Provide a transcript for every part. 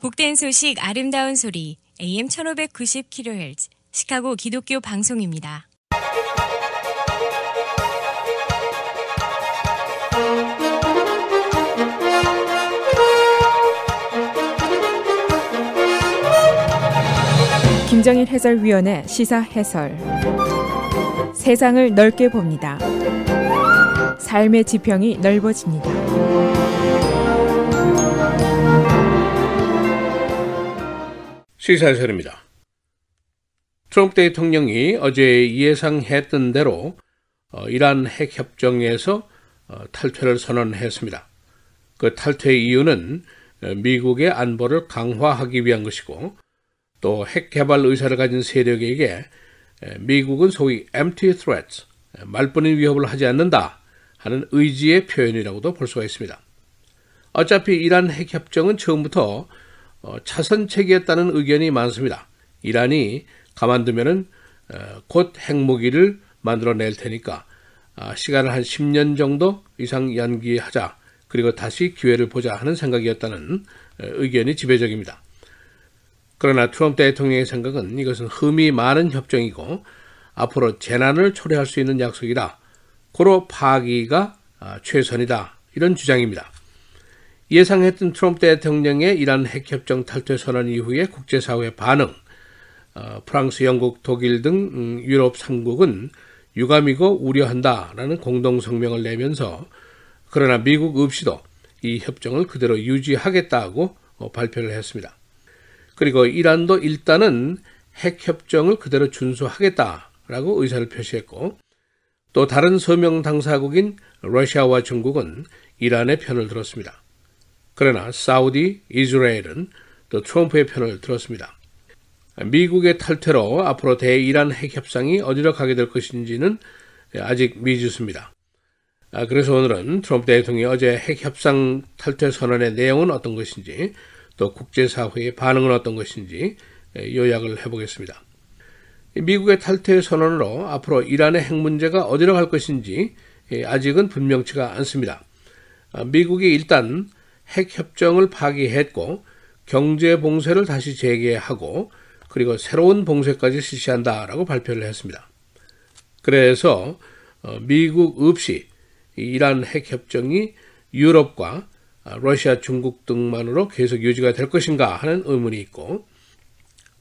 복된 소식 아름다운 소리 AM 1590kHz 시카고 기독교 방송입니다. 김정일 해설위원의 시사 해설. 세상을 넓게 봅니다. 삶의 지평이 넓어집니다. 시사 해설입니다. 트럼프 대통령이 어제 예상했던 대로 이란 핵협정에서 탈퇴를 선언했습니다. 그 탈퇴 이유는 미국의 안보를 강화하기 위한 것이고, 또 핵개발 의사를 가진 세력에게 미국은 소위 empty threats, 말뿐인 위협을 하지 않는다 하는 의지의 표현이라고도 볼 수가 있습니다. 어차피 이란 핵협정은 처음부터 차선책이었다는 의견이 많습니다. 이란이 가만두면은 곧 핵무기를 만들어낼 테니까 시간을 한 10년 정도 이상 연기하자, 그리고 다시 기회를 보자 하는 생각이었다는 의견이 지배적입니다. 그러나 트럼프 대통령의 생각은 이것은 흠이 많은 협정이고 앞으로 재난을 초래할 수 있는 약속이다, 고로 파기가 최선이다, 이런 주장입니다. 예상했던 트럼프 대통령의 이란 핵협정 탈퇴 선언 이후에 국제사회의 반응, 프랑스, 영국, 독일 등 유럽 3국은 유감이고 우려한다라는 공동성명을 내면서, 그러나 미국 없이도 이 협정을 그대로 유지하겠다고 발표를 했습니다. 그리고 이란도 일단은 핵협정을 그대로 준수하겠다라고 의사를 표시했고, 또 다른 서명 당사국인 러시아와 중국은 이란의 편을 들었습니다. 그러나 사우디, 이스라엘은 또 트럼프의 편을 들었습니다. 미국의 탈퇴로 앞으로 대이란 핵협상이 어디로 가게 될 것인지는 아직 미지수입니다. 그래서 오늘은 트럼프 대통령이 어제 핵협상 탈퇴 선언의 내용은 어떤 것인지, 또 국제사회의 반응은 어떤 것인지 요약을 해보겠습니다. 미국의 탈퇴 선언으로 앞으로 이란의 핵 문제가 어디로 갈 것인지 아직은 분명치가 않습니다. 미국이 일단 핵협정을 파기했고 경제 봉쇄를 다시 재개하고 그리고 새로운 봉쇄까지 실시한다라고 발표를 했습니다. 그래서 미국 없이 이란 핵협정이 유럽과 러시아, 중국 등만으로 계속 유지가 될 것인가 하는 의문이 있고,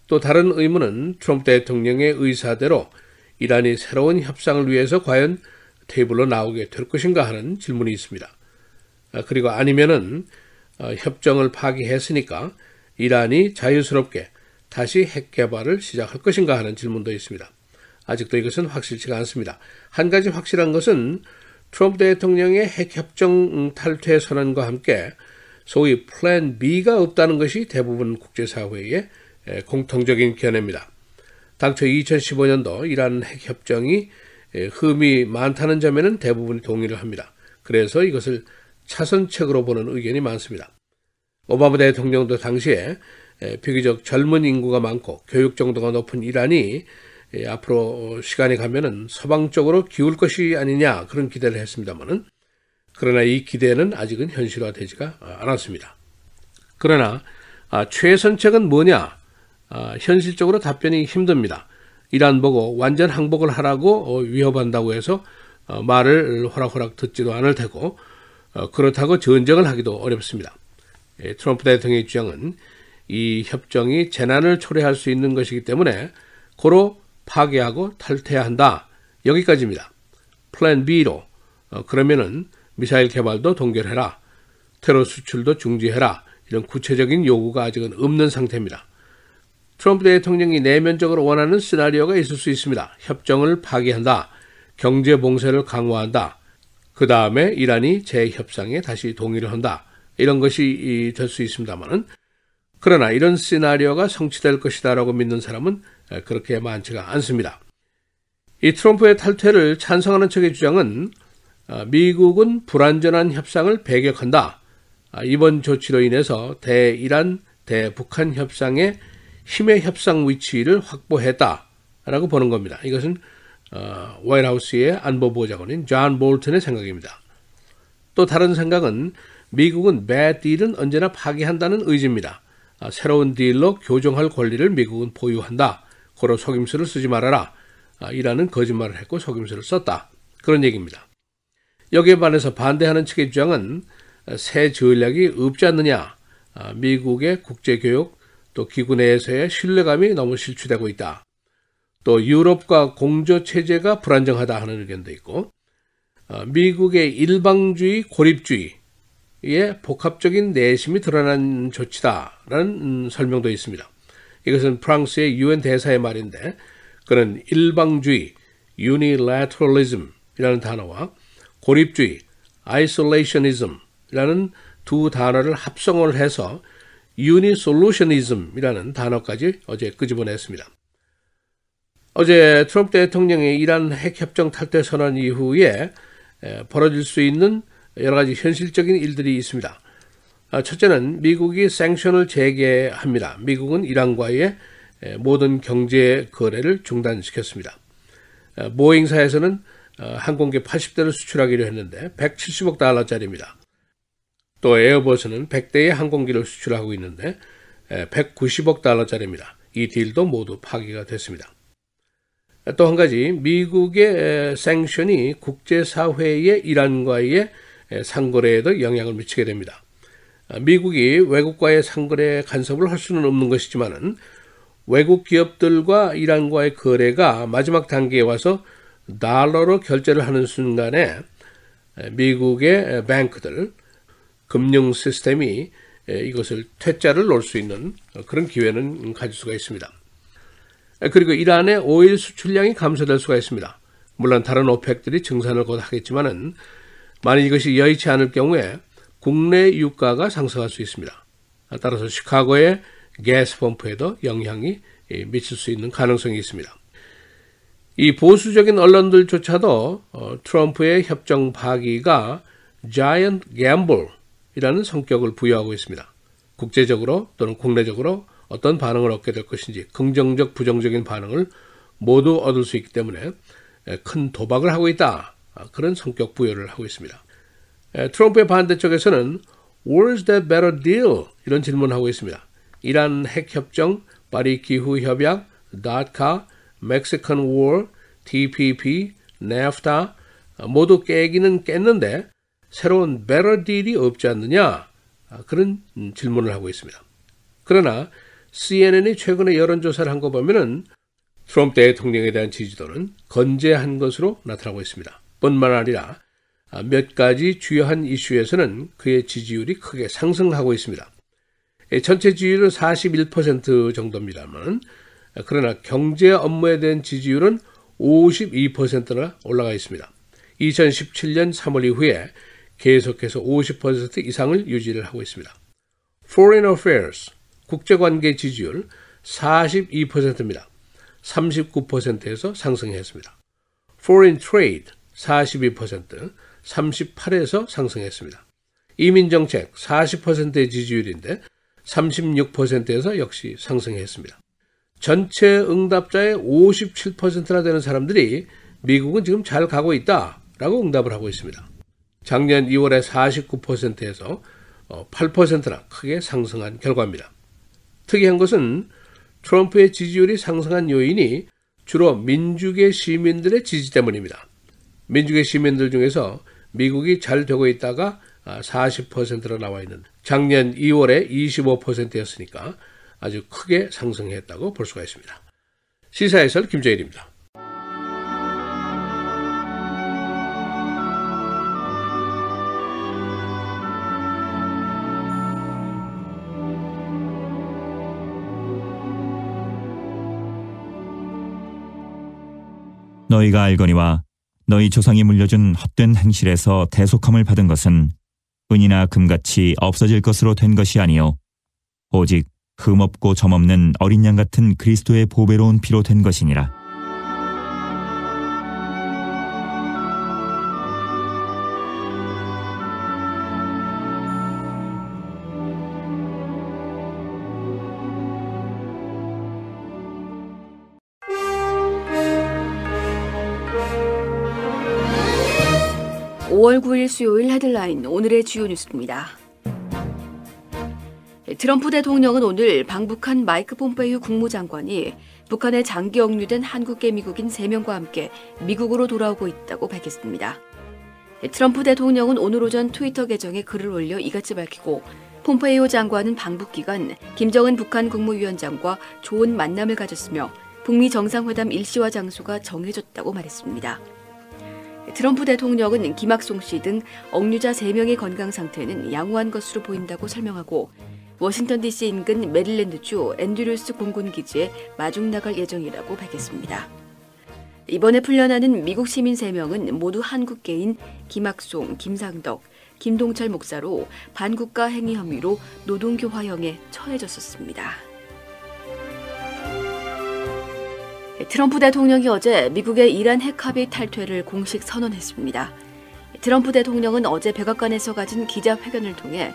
또 다른 의문은 트럼프 대통령의 의사대로 이란이 새로운 협상을 위해서 과연 테이블로 나오게 될 것인가 하는 질문이 있습니다. 그리고 아니면은 협정을 파기했으니까 이란이 자유스럽게 다시 핵 개발을 시작할 것인가 하는 질문도 있습니다. 아직도 이것은 확실치가 않습니다. 한 가지 확실한 것은 트럼프 대통령의 핵협정 탈퇴 선언과 함께 소위 플랜 B가 없다는 것이 대부분 국제사회의 공통적인 견해입니다. 당초 2015년도 이란 핵협정이 흠이 많다는 점에는 대부분이 동의를 합니다. 그래서 이것을 차선책으로 보는 의견이 많습니다. 오바마 대통령도 당시에 비교적 젊은 인구가 많고 교육 정도가 높은 이란이 앞으로 시간이 가면은 서방 쪽으로 기울 것이 아니냐, 그런 기대를 했습니다만은, 그러나 이 기대는 아직은 현실화되지가 않았습니다. 그러나 최선책은 뭐냐? 현실적으로 답변이 힘듭니다. 이란 보고 완전 항복을 하라고 위협한다고 해서 말을 호락호락 듣지도 않을 테고, 그렇다고 전쟁을 하기도 어렵습니다. 트럼프 대통령의 주장은 이 협정이 재난을 초래할 수 있는 것이기 때문에 고로 파괴하고 탈퇴해야 한다, 여기까지입니다. 플랜 B로 그러면은 미사일 개발도 동결해라, 테러 수출도 중지해라, 이런 구체적인 요구가 아직은 없는 상태입니다. 트럼프 대통령이 내면적으로 원하는 시나리오가 있을 수 있습니다. 협정을 파기한다, 경제 봉쇄를 강화한다, 그 다음에 이란이 재협상에 다시 동의를 한다, 이런 것이 될 수 있습니다만은, 그러나 이런 시나리오가 성취될 것이다라고 믿는 사람은 그렇게 많지가 않습니다. 이 트럼프의 탈퇴를 찬성하는 측의 주장은 미국은 불완전한 협상을 배격한다, 이번 조치로 인해서 대이란, 대북한 협상의 힘의 협상 위치를 확보했다라고 보는 겁니다. 이것은 화이트하우스의 안보보좌관인 존 볼튼의 생각입니다. 또 다른 생각은 미국은 bad deal은 언제나 파기한다는 의지입니다. 새로운 딜로 교정할 권리를 미국은 보유한다. 고로 속임수를 쓰지 말아라. 이라는 거짓말을 했고 속임수를 썼다. 그런 얘기입니다. 여기에 반해서 반대하는 측의 주장은 새 전략이 없지 않느냐. 미국의 국제교육 또 기구 내에서의 신뢰감이 너무 실추되고 있다. 또 유럽과 공조체제가 불안정하다 하는 의견도 있고 미국의 일방주의, 고립주의의 복합적인 내심이 드러난 조치다라는 설명도 있습니다. 이것은 프랑스의 유엔 대사의 말인데 그는 일방주의, unilateralism이라는 단어와 고립주의, isolationism이라는 두 단어를 합성을 해서 unisolutionism이라는 단어까지 어제 끄집어냈습니다. 어제 트럼프 대통령이 이란 핵협정 탈퇴 선언 이후에 벌어질 수 있는 여러 가지 현실적인 일들이 있습니다. 첫째는 미국이 सँ션을 재개합니다. 미국은 이란과의 모든 경제 거래를 중단시켰습니다. 보잉사에서는 항공기 80대를 수출하기로 했는데 170억 달러짜리입니다. 또 에어버스는 100대의 항공기를 수출하고 있는데 190억 달러짜리입니다. 이 딜도 모두 파기가 됐습니다. 또 한 가지 미국의 सँ션이 국제사회의 이란과의 상거래에도 영향을 미치게 됩니다. 미국이 외국과의 상거래 간섭을 할 수는 없는 것이지만 외국 기업들과 이란과의 거래가 마지막 단계에 와서 달러로 결제를 하는 순간에 미국의 뱅크들, 금융 시스템이 이것을 퇴짜를 놓을 수 있는 그런 기회는 가질 수가 있습니다. 그리고 이란의 오일 수출량이 감소될 수가 있습니다. 물론 다른 오펙들이 증산을 곧 하겠지만은 만약 이것이 여의치 않을 경우에 국내 유가가 상승할 수 있습니다. 따라서 시카고의 가스 펌프에도 영향이 미칠 수 있는 가능성이 있습니다. 이 보수적인 언론들조차도 트럼프의 협정 파기가 giant gamble이라는 성격을 부여하고 있습니다. 국제적으로 또는 국내적으로 어떤 반응을 얻게 될 것인지 긍정적, 부정적인 반응을 모두 얻을 수 있기 때문에 큰 도박을 하고 있다. 그런 성격 부여를 하고 있습니다. 트럼프의 반대쪽에서는 Where's that better deal? 이런 질문을 하고 있습니다. 이란 핵협정, 파리 기후협약, DACA, Mexican War, TPP, NAFTA 모두 깨기는 깼는데 새로운 better deal이 없지 않느냐? 그런 질문을 하고 있습니다. 그러나 CNN이 최근에 여론조사를 한 거 보면은 트럼프 대통령에 대한 지지도는 건재한 것으로 나타나고 있습니다. 뿐만 아니라 몇 가지 주요한 이슈에서는 그의 지지율이 크게 상승하고 있습니다. 전체 지지율은 41% 정도입니다만 그러나 경제 업무에 대한 지지율은 52%나 올라가 있습니다. 2017년 3월 이후에 계속해서 50% 이상을 유지를 하고 있습니다. Foreign Affairs, 국제관계 지지율 42%입니다. 39%에서 상승했습니다. Foreign Trade 42%, 38에서 상승했습니다. 이민정책 40%의 지지율인데 36%에서 역시 상승했습니다. 전체 응답자의 57%나 되는 사람들이 미국은 지금 잘 가고 있다라고 응답을 하고 있습니다. 작년 2월에 49%에서 8%나 크게 상승한 결과입니다. 특이한 것은 트럼프의 지지율이 상승한 요인이 주로 민주계 시민들의 지지 때문입니다. 민주계 시민들 중에서 미국이 잘 되고 있다가 40%로 나와 있는 작년 2월에 25%였으니까 아주 크게 상승했다고 볼 수가 있습니다. 시사해설 김재일입니다. 너희가 알거니와 너희 조상이 물려준 헛된 행실에서 대속함을 받은 것은 은이나 금같이 없어질 것으로 된 것이 아니요 오직 흠없고 점없는 어린 양 같은 그리스도의 보배로운 피로 된 것이니라. (5월 9일) 수요일 헤드라인 오늘의 주요 뉴스입니다. 트럼프 대통령은 오늘 방북한 마이크 폼페이오 국무장관이 북한에 장기 억류된 한국계 미국인 3명과 함께 미국으로 돌아오고 있다고 밝혔습니다. 트럼프 대통령은 오늘 오전 트위터 계정에 글을 올려 이같이 밝히고 폼페이오 장관은 방북 기간 김정은 북한 국무위원장과 좋은 만남을 가졌으며 북미 정상회담 일시와 장소가 정해졌다고 말했습니다. 트럼프 대통령은 김학송 씨 등 억류자 3명의 건강 상태는 양호한 것으로 보인다고 설명하고 워싱턴 DC 인근 메릴랜드주 앤드류스 공군기지에 마중 나갈 예정이라고 밝혔습니다. 이번에 풀려나는 미국 시민 3명은 모두 한국계인 김학송, 김상덕, 김동철 목사로 반국가 행위 혐의로 노동교화형에 처해졌었습니다. 트럼프 대통령이 어제 미국의 이란 핵합의 탈퇴를 공식 선언했습니다. 트럼프 대통령은 어제 백악관에서 가진 기자회견을 통해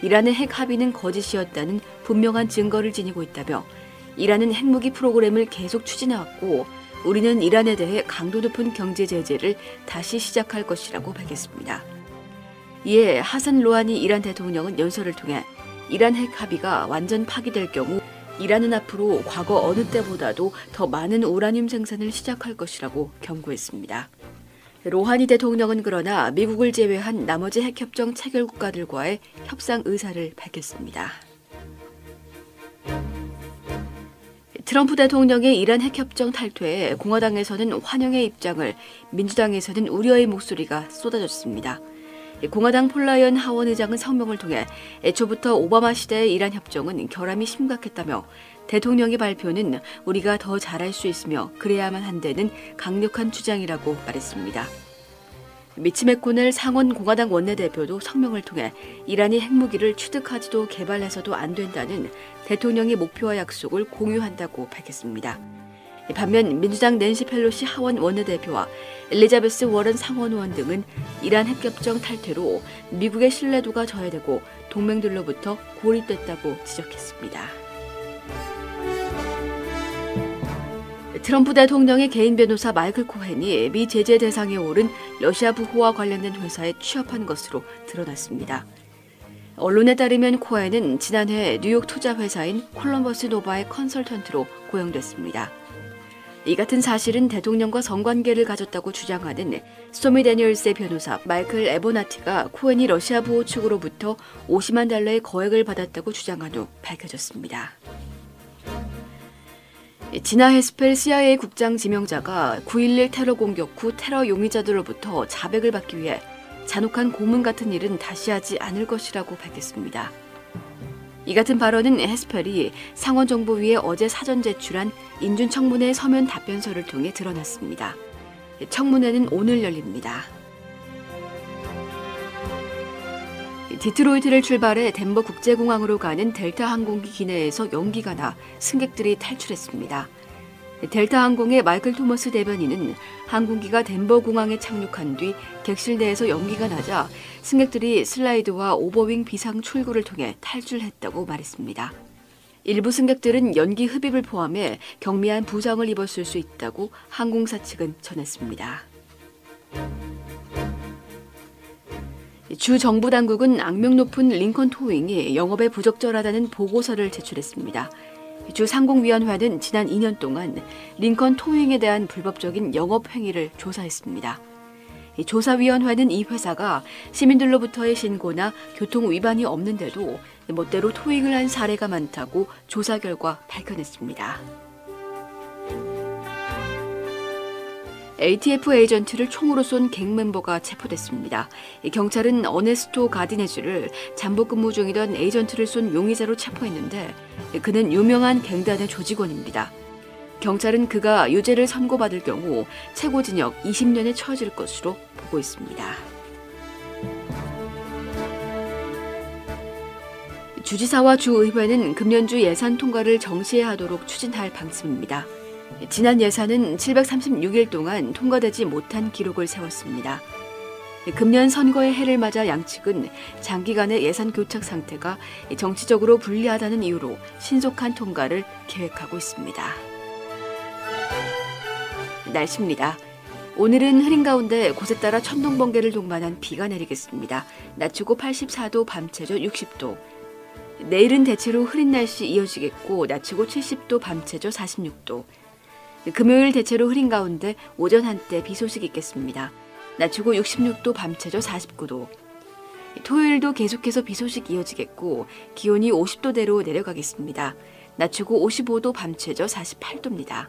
이란의 핵 합의는 거짓이었다는 분명한 증거를 지니고 있다며 이란은 핵무기 프로그램을 계속 추진해왔고 우리는 이란에 대해 강도 높은 경제 제재를 다시 시작할 것이라고 밝혔습니다. 이에 하산 로하니 이란 대통령은 연설을 통해 이란 핵 합의가 완전 파기될 경우 이란은 앞으로 과거 어느 때보다도 더 많은 우라늄 생산을 시작할 것이라고 경고했습니다. 로하니 대통령은 그러나 미국을 제외한 나머지 핵협정 체결 국가들과의 협상 의사를 밝혔습니다. 트럼프 대통령의 이란 핵협정 탈퇴에 공화당에서는 환영의 입장을, 민주당에서는 우려의 목소리가 쏟아졌습니다. 공화당 폴라이언 하원 의장은 성명을 통해 애초부터 오바마 시대의 이란 협정은 결함이 심각했다며 대통령의 발표는 우리가 더 잘할 수 있으며 그래야만 한다는 강력한 주장이라고 말했습니다. 미치 맥코넬 상원 공화당 원내대표도 성명을 통해 이란이 핵무기를 취득하지도 개발해서도 안 된다는 대통령의 목표와 약속을 공유한다고 밝혔습니다. 반면 민주당 낸시 펠로시 하원 원내대표와 엘리자베스 워런 상원 의원 등은 이란 핵협정 탈퇴로 미국의 신뢰도가 저해되고 동맹들로부터 고립됐다고 지적했습니다. 트럼프 대통령의 개인 변호사 마이클 코헨이 미 제재 대상에 오른 러시아 부호와 관련된 회사에 취업한 것으로 드러났습니다. 언론에 따르면 코헨은 지난해 뉴욕 투자 회사인 콜럼버스 노바의 컨설턴트로 고용됐습니다. 이 같은 사실은 대통령과 성관계를 가졌다고 주장하는 스토미 데니얼스의 변호사 마이클 에보나티가 코헨이 러시아 부호 측으로부터 $50만 달러의 거액을 받았다고 주장한 후 밝혀졌습니다. 지나 헤스펠 CIA 국장 지명자가 9.11 테러 공격 후 테러 용의자들로부터 자백을 받기 위해 잔혹한 고문 같은 일은 다시 하지 않을 것이라고 밝혔습니다. 이 같은 발언은 헤스펠이 상원정보위에 어제 사전 제출한 인준청문회 서면 답변서를 통해 드러났습니다. 청문회는 오늘 열립니다. 디트로이트를 출발해 덴버 국제공항으로 가는 델타 항공기 기내에서 연기가 나 승객들이 탈출했습니다. 델타 항공의 마이클 토머스 대변인은 항공기가 덴버 공항에 착륙한 뒤 객실 내에서 연기가 나자 승객들이 슬라이드와 오버윙 비상 출구를 통해 탈출했다고 말했습니다. 일부 승객들은 연기 흡입을 포함해 경미한 부상을 입었을 수 있다고 항공사 측은 전했습니다. 주 정부 당국은 악명 높은 링컨 토잉이 영업에 부적절하다는 보고서를 제출했습니다. 주 상공위원회는 지난 2년 동안 링컨 토잉에 대한 불법적인 영업 행위를 조사했습니다. 조사위원회는 이 회사가 시민들로부터의 신고나 교통 위반이 없는데도 멋대로 토잉을 한 사례가 많다고 조사 결과 밝혀냈습니다. ATF 에이전트를 총으로 쏜 갱 멤버가 체포됐습니다. 경찰은 어네스토 가디네즈를 잠복 근무 중이던 에이전트를 쏜 용의자로 체포했는데 그는 유명한 갱단의 조직원입니다. 경찰은 그가 유죄를 선고받을 경우 최고징역 20년에 처해질 것으로 보고 있습니다. 주지사와 주의회는 금년주 예산 통과를 정시에 하도록 추진할 방침입니다. 지난 예산은 736일 동안 통과되지 못한 기록을 세웠습니다. 금년 선거의 해를 맞아 양측은 장기간의 예산 교착 상태가 정치적으로 불리하다는 이유로 신속한 통과를 계획하고 있습니다. 날씨입니다. 오늘은 흐린 가운데 곳에 따라 천둥 번개를 동반한 비가 내리겠습니다. 낮 최고 84도, 밤 최저 60도. 내일은 대체로 흐린 날씨 이어지겠고 낮추고 70도, 밤 최저 46도. 금요일 대체로 흐린 가운데 오전 한때 비 소식 있겠습니다. 낮추고 66도, 밤 최저 49도. 토요일도 계속해서 비 소식 이어지겠고 기온이 50도대로 내려가겠습니다. 낮추고 55도, 밤 최저 48도입니다.